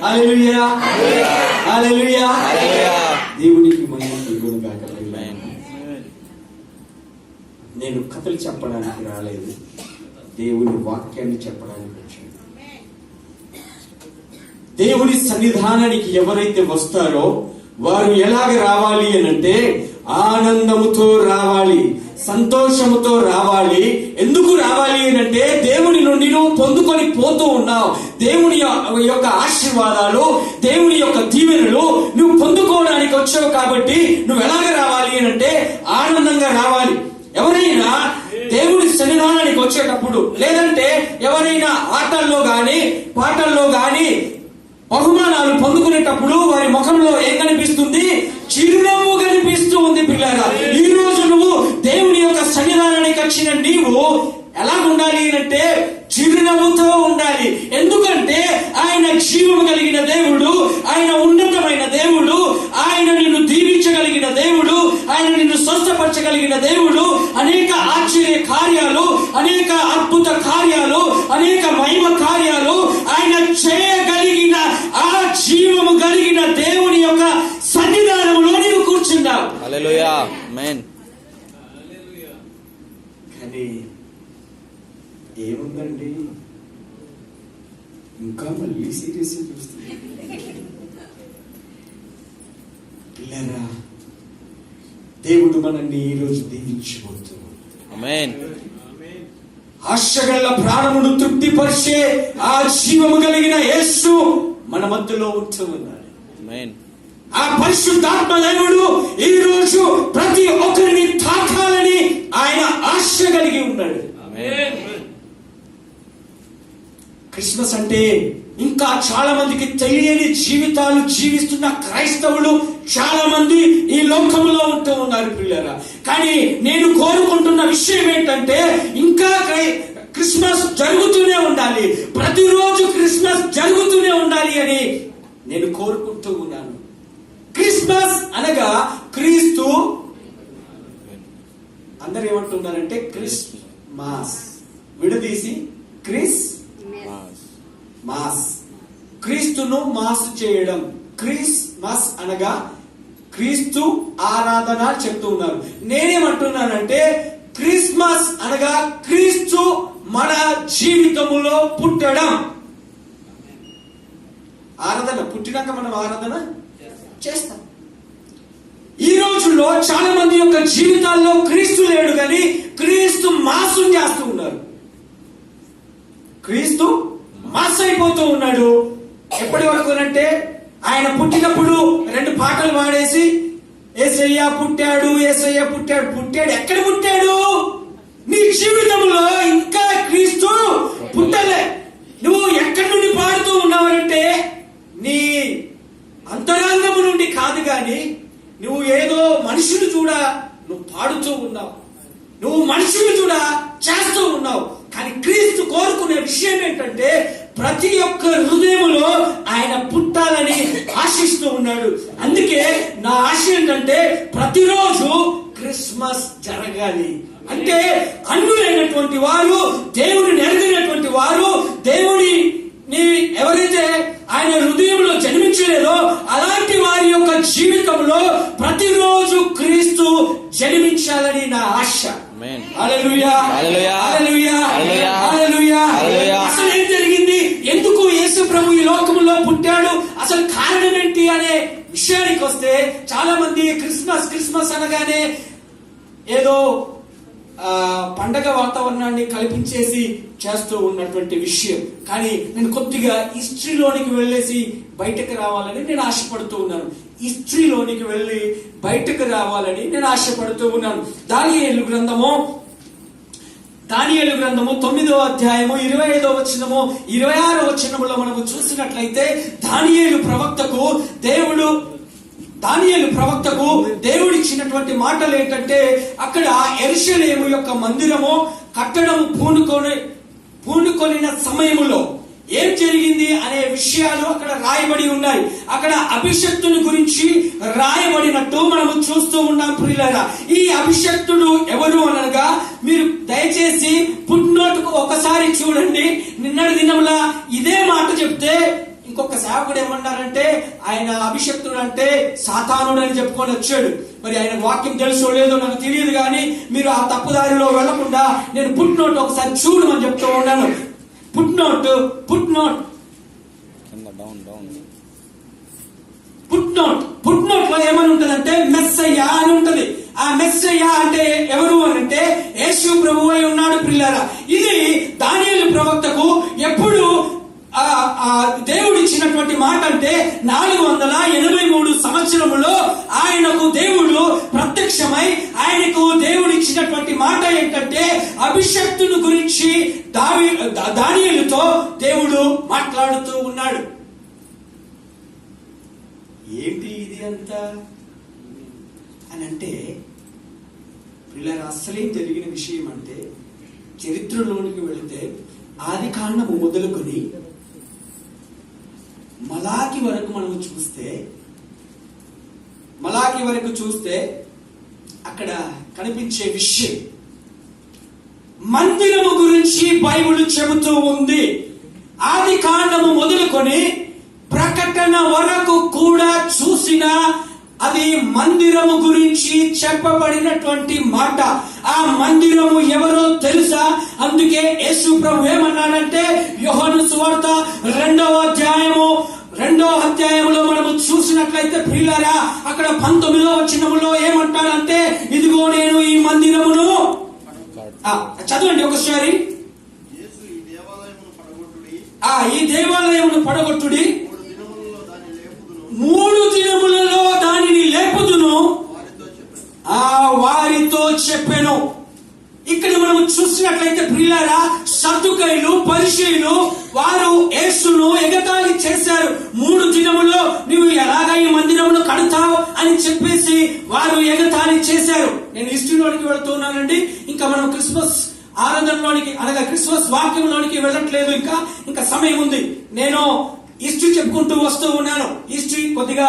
హల్లెలూయా హల్లెలూయా. దేవునికి మహిమ కలుగును గాక. నేను కథలు చెప్పడానికి రాలేదు, దేవుని వాక్యాన్ని చెప్పడానికి వచ్చాను. దేవుని సన్నిధానానికి ఎవరైతే వస్తారో వారు ఎలాగ రావాలి అనంటే ఆనందముతో రావాలి, సంతోషముతో రావాలి. ఎందుకు రావాలి అనంటే దేవుని నుండి నువ్వు పొందుకొని పోతూ ఉన్నావు. దేవుని యొక్క ఆశీర్వాదాలు, దేవుని యొక్క దీవెనలు నువ్వు పొందుకోవడానికి వచ్చావు. కాబట్టి నువ్వు ఎలాగ రావాలి అనంటే ఆనందంగా రావాలి. ఎవరైనా దేవుని సన్నిధానానికి వచ్చేటప్పుడు, లేదంటే ఎవరైనా ఆటల్లో గాని పాటల్లో గాని బహుమానాలు పొందుకునేటప్పుడు వారి ముఖంలో ఏం కనిపిస్తుంది? చిరునవ్వు కనిపిస్తూ ఉంది. పిల్లరా, ఈ రోజు నువ్వు దేవుని యొక్క సన్నిధానానికి వచ్చిన నీవు ఎలా ఉండాలి అంటే చిరునవ్వుతో ఉండాలి. ఎందుకంటే ఆయన జీవము కలిగిన దేవుడు, ఆయన ఉన్నతమైన దేవుడు, ఆయన నిన్ను దీవించగలిగిన దేవుడు, ఆయన నిన్ను స్వస్థపరచగలిగిన దేవుడు. అనేక ఆశ్చర్య కార్యాలు, అనేక అద్భుత కార్యాలు, అనేక మహిమ కార్యాలు ఆయన చేయగలిగిన ఆ జీవము కలిగిన దేవుని యొక్క సన్నిధానంలో నీవు కూర్చున్నావు. హల్లెలూయా ఆమేన్. కానీ ఏముందండి, ఇంకా మళ్ళీ సీరియస్ చూస్తుంది. పిల్లరా, దేవుడు మనల్ని ఈ రోజు దీవించబోతున్నాడు. ఆమేన్. ఆశగల ప్రాణమును తృప్తిపరిచే ఆ జీవము కలిగిన యేసు మన మధ్యలో ఉంటూ ఉన్నాడు. ఆమేన్. ఆ పరిశుద్ధాత్మ దేవుడు ఈ రోజు ప్రతి ఒక్కరిని తాకాలని ఆయన ఆశ కలిగి ఉన్నాడు. ఆమేన్. క్రిస్మస్ అంటే ఇంకా చాలా మందికి తెలియని జీవితాలు జీవిస్తున్న క్రైస్తవులు చాలా మంది ఈ లోకంలో ఉంటూ ఉన్నారు పిల్లరా. కానీ నేను కోరుకుంటున్న విషయం ఏంటంటే ఇంకా క్రిస్మస్ జరుగుతూనే ఉండాలి, ప్రతిరోజు క్రిస్మస్ జరుగుతూనే ఉండాలి అని నేను కోరుకుంటూ ఉన్నాను. క్రిస్మస్ అనగా క్రీస్తు, అందరు ఏమంటున్నారంటే క్రిస్మస్ విడదీసి మాస్, క్రీస్తును మాస్ చేయడం. క్రిస్మస్ అనగా క్రీస్తు ఆరాధన చెప్తూ ఉన్నారు. నేనేమంటున్నానంటే క్రిస్మస్ అనగా క్రీస్తు మన జీవితములో పుట్టడం. ఆరాధన పుట్టినాక మనం ఆరాధన చేస్తాం. ఈ రోజుల్లో చాలా మంది యొక్క జీవితాల్లో క్రీస్తు లేడు, కానీ క్రీస్తు మాసు చేస్తూ ఉన్నారు. క్రీస్తు మాస్ అయిపోతూ ఉన్నాడు. ఎప్పటి వరకు అంటే ఆయన పుట్టినప్పుడు 2 పాటలు పాడేసి యేసయ్య పుట్టాడు, యేసయ్య పుట్టాడు. పుట్టాడు ఎక్కడ పుట్టాడు? నీ జీవితంలో ఇంకా క్రీస్తు పుట్టలే. నువ్వు ఎక్కడి నుండి పాడుతూ ఉన్నావంటే నీ అంతరంగము నుండి కాదు, గాని నువ్వు ఏదో మనుషులు చూడ నువ్వు పాడుతూ ఉన్నావు, నువ్వు మనుషులు చూడ చేస్తూ ఉన్నావు. కానీ క్రీస్తు కోరుకునే విషయం ఏంటంటే ప్రతి ఒక్క హృదయములో ఆయన పుట్టాలని ఆశిస్తూ ఉన్నాడు. అందుకే నా ఆశ ఏంటంటే ప్రతిరోజు క్రిస్మస్ జరగాలి. అంటే అన్యులైనటువంటి వారు, దేవుడిని ఎరిగినటువంటి వారు, దేవుడిని ఎవరైతే ఆయన హృదయంలో జన్మించలేదో అలాంటి వారి యొక్క జీవితంలో ప్రతిరోజు క్రీస్తు జన్మించాలని నా ఆశ. హల్లెలూయా హల్లెలూయా హల్లెలూయా హల్లెలూయా. అసలు ఏం జరిగింది? ఎందుకు యేసు ప్రభు ఈ లోకంలో పుట్టాడు? అసలు కారణం ఏంటి అనే విషయానికి వస్తే చాలా మంది క్రిస్మస్ అనగానే ఏదో పండగ వాతావరణాన్ని కల్పించేసి చేస్తూ ఉన్నటువంటి విషయం. కానీ నేను కొద్దిగా హిస్టరీలోనికి వెళ్ళేసి బయటకు రావాలని నేను ఆశపడుతూ ఉన్నాను. హిస్టరీలోనికి వెళ్ళి బయటకు రావాలని నేను ఆశపడుతూ ఉన్నాను. దానియేలు గ్రంథము 9వ అధ్యాయము 25వ వచనము 26వ వచనములో మనము చూసినట్లయితే దానియేలు ప్రవక్తకు దేవుడిచ్చినటువంటి మాటలు ఏంటంటే అక్కడ యెరూషలేము యొక్క మందిరము కట్టడం పూనుకొనిన సమయములో ఏం జరిగింది అనే విషయాలు అక్కడ రాయబడి ఉన్నాయి. అక్కడ అభిషక్తుని గురించి రాయబడినట్టు మనము చూస్తూ ఉన్నాం ప్రియులారా. ఈ అభిషక్తుడు ఎవరు అనగా మీరు దయచేసి ఫుట్ నోట్ ఒకసారి చూడండి. నిన్నటి దినంలా ఇదే మాట చెప్తే ఇంకొక సేవకుడు ఏమన్నారంటే ఆయన అభిషక్తుడు అంటే సాతానుడు అని చెప్పుకొని వచ్చాడు. మరి ఆయన వాక్యం తెలుసో లేదో నాకు తెలియదు, కానీ మీరు ఆ తప్పుదారిలో వెళ్లకుండా నేను పుట్ నోట్ ఒకసారి చూడమని చెప్తూ ఉన్నాను. పుట్ నోట్ లో ఏమని ఉంటదంటే మెస్సయ్య అని ఉంటది. ఆ మెస్సయ్య అంటే ఎవరు అని అంటే యేసు ప్రభువు అయి ఉన్నాడు ప్రియులారా. ఇది దానియేలు ప్రవక్తకు ఎప్పుడు దేవుడు ఇచ్చినటువంటి మాట అంటే 483 సంవత్సరములో ఆయనకు దేవుడు ప్రత్యక్షమై ఆయనకు దేవుడు ఇచ్చినటువంటి మాట ఏంటంటే అభిషక్తుని గురించి దానియేలుతో దేవుడు మాట్లాడుతూ ఉన్నాడు. ఏంటి ఇది అంతా అని అంటే పిల్లలు అస్సలేం జరిగిన విషయం అంటే చరిత్రలోనికి వెళితే ఆది కాండము మొదలుకొని మలాకి వరకు మనము చూస్తే అక్కడ కనిపించే విషయం మందిరము గురించి బైబిల్ చెబుతూ ఉంది. ఆది కాండము మొదలుకొని ప్రకటన వరకు కూడా చూసిన అది మందిరము గురించి చెప్పబడినటువంటి మాట. ఆ మందిరము ఎవరో తెలుసా? అందుకే యేసు ప్రభు ఏమన్నాడంటే యోహాను సువార్త 2వ అధ్యాయములో మనము చూసినట్లయితే ప్రియులారా, అక్కడ 19వ వచనములో ఏమంటాడంటే ఇదిగో నేను ఈ మందిరమును చదవండి ఒకసారి. ఈ దేవాలయమును పడగొట్టుడి, 3 దినములలో దానిని లేపుదును వారితో చెప్పెను. ఇక్కడ మనం చూసినట్లయితే ప్రియులారా, సద్దుకైలు పరిసయ్యులు వారు యేసును ఎగతాళి చేశారు. 3 దినములో నువ్వు ఎలాగా ఈ మందిరమును కడతావు అని చెప్పేసి వారు ఎగతాళి చేశారు. నేను హిస్టరీలోనికి వెళ్తున్నానండి. ఇంకా మనం క్రిస్మస్ ఆరాధనలోనికి అనగా క్రిస్మస్ వాక్యంలోనికి వెళ్ళట్లేదు. ఇంకా సమయం ఉంది. నేను హిస్టరీ చెప్పుకుంటూ వస్తూ ఉన్నాను. హిస్టరీ కొద్దిగా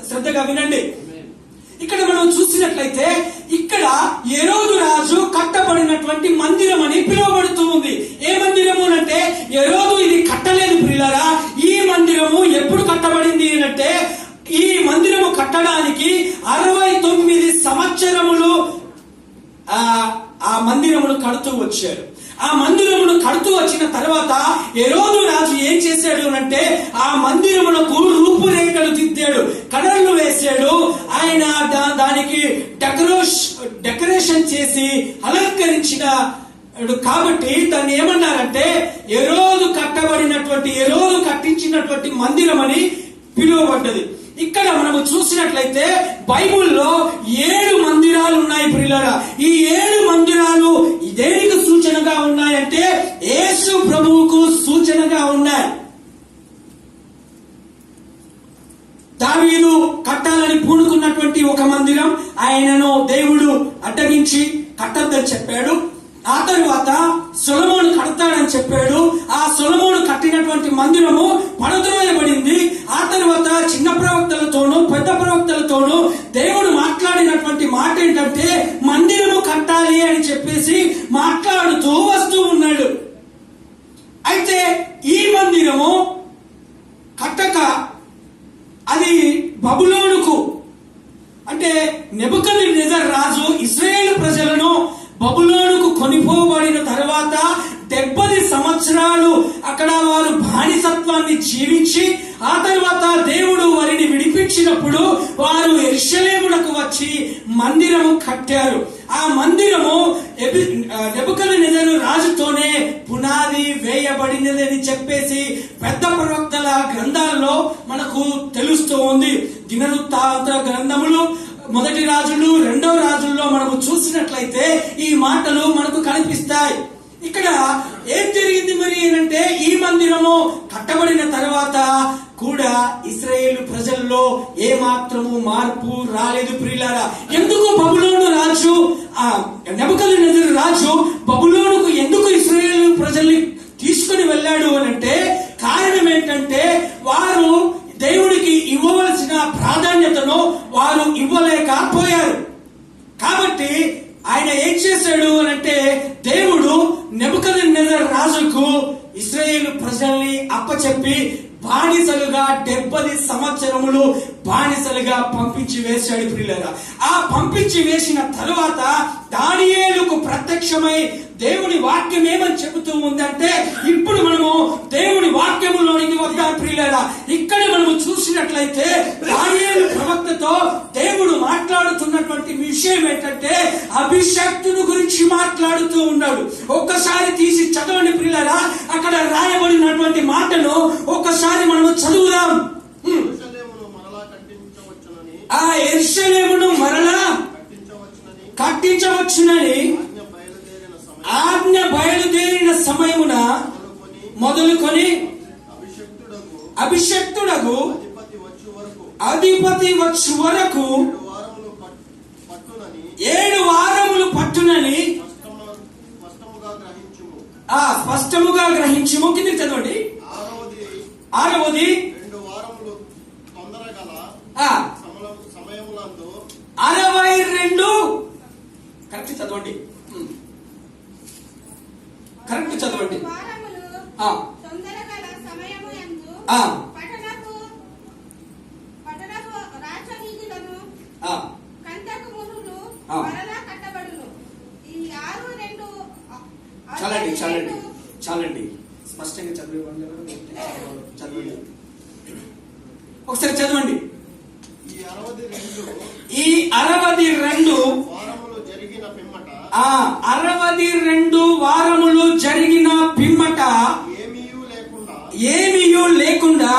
శ్రద్ధగా వినండి. ఇక్కడ మనం చూసినట్లయితే ఇక్కడ హెరోదు రాజు కట్టబడినటువంటి మందిరం అని పిలువబడుతూ ఉంది. ఏ మందిరము అంటే హెరోదు ఇది కట్టలేదు ప్రియులారా. ఈ మందిరము ఎప్పుడు కట్టబడింది అంటే ఈ మందిరము కట్టడానికి 69 సంవత్సరములు ఆ మందిరమును కడుతూ వచ్చారు. ఆ మందిరమును కడుతూ వచ్చిన తర్వాత హెరోదు రాజు ఏం చేశాడు అంటే ఆ మందిరమునకు రూపురేఖలు దిద్దాడు, కలర్లు వేశాడు. ఆయన దానికి డెకరేషన్ చేసి అలంకరించిన కాబట్టి దాన్ని ఏమన్నారంటే హెరోదు కట్టించినటువంటి మందిరం అని పిలువబడ్డది. ఇక్కడ మనము చూసినట్లయితే బైబిల్లో 7 మందిరాలు ఉన్నాయి ప్రియులారా. ఈ 7 మందిరాలు దేనికి సూచనగా ఉన్నాయంటే యేసు ప్రభువుకు సూచనగా ఉన్నాయి. దావీదు కట్టాలని పూనుకున్నటువంటి ఒక మందిరం ఆయనను దేవుడు అడ్డగించి కట్టద్దని చెప్పాడు. ఆ తరువాత సొలొమోను కడతాడని చెప్పాడు. ఆ సొలొమోను కట్టినటువంటి మందిరము పడద్రోయబడింది. ఆ తరువాత చిన్న ప్రవక్తలతోనూ పెద్ద ప్రవక్తలతోనూ దేవుడు మాట్లాడినటువంటి మాట ఏంటంటే మందిరము కట్టాలి అని చెప్పేసి మాట్లాడుతూ వస్తూ ఉన్నాడు. అయితే ఈ మందిరము కట్టక అది బబులోనుకు అంటే నెబుకద్నెజర్ రాజు ఇశ్రాయేలు ప్రజలను బబులోనుకు కొనిపోబడిన తర్వాత 70 సంవత్సరాలు అక్కడ వారు బానిసత్వాన్ని జీవించి ఆ తర్వాత దేవుడు వారిని విడిపించినప్పుడు వారు యెరూషలేమునకు వచ్చి మందిరము కట్టారు. ఆ మందిరము నెబుకద్నెజరు రాజుతోనే పునాది వేయబడినదని చెప్పేసి పెద్ద ప్రవక్తల గ్రంథాల్లో మనకు తెలుస్తూ ఉంది. దినవృత్తాంత గ్రంథములు, మొదటి రాజులు, 2వ రాజుల్లో మనము చూసినట్లయితే ఈ మాటలు మనకు కనిపిస్తాయి. ఇక్కడ ఏం జరిగింది మరి అంటే ఈ మందిరము కట్టబడిన తర్వాత కూడా ఇశ్రాయేలు ప్రజల్లో ఏ మాత్రము మార్పు రాలేదు ప్రియులారా. ఎందుకు బబులోను రాజు నెబుకద్నెజరు రాజు బబులోనుకు ఎందుకు ఇశ్రాయేలు ప్రజల్ని తీసుకుని వెళ్ళాడు అని అంటే కారణం ఏంటంటే వారు దేవుడికి ఇవ్వవలసిన ప్రాధాన్యతను వారు ఇవ్వలేకపోయారు. కాబట్టి ఆయన ఏం చేశాడు అని అంటే దేవుడు నెబుకద్నెజరు రాజుకు ఇశ్రాయేలు ప్రజల్ని అప్పచెప్పి బానిసలుగా 70 సంవత్సరములు బానిసలుగా పంపించి వేశాడు ప్రియులారా. ఆ పంపించి వేసిన తరువాత దానియేలుకు ప్రత్యక్షమై దేవుని వాక్యం ఏమని చెబుతూ ఉందంటే, ఇప్పుడు మనము దేవుని వాక్యములోనికి వద్దాం ప్రియులారా. ఇక్కడ మనము చూసినట్లయితే దానియేలు ప్రవక్తతో దేవుడు మాట్లాడుతున్నటువంటి విషయం ఏంటంటే అభిషక్తుని గురించి మాట్లాడుతూ ఉన్నాడు. ఒక్కసారి తీసి చదవండి ప్రియులారా. అక్కడ రాయబడినటువంటి మాటను ఒక్కసారి మనము చదువుదాం. ఆ యెరూషలేమును మరలా కట్టించవచ్చునని ఆజ్ఞ బయలుదేరిన సమయమున మొదలుకొని అభిషక్తుడగు అధిపతి వచ్చు వరకు 7 వారములు పట్టునని స్పష్టముగా గ్రహించుము. కింద చదవండి. 6వది 62 కరెక్ట్ చదవండి. కరెక్ట్ చదవండి. చాలండి చాలండి చాలండి. స్పష్టంగా చదవండి. ఒకసారి చదవండి. ఈ 62 62 వారములు జరిగిన పిమ్మట ఏమీయూ లేకుండా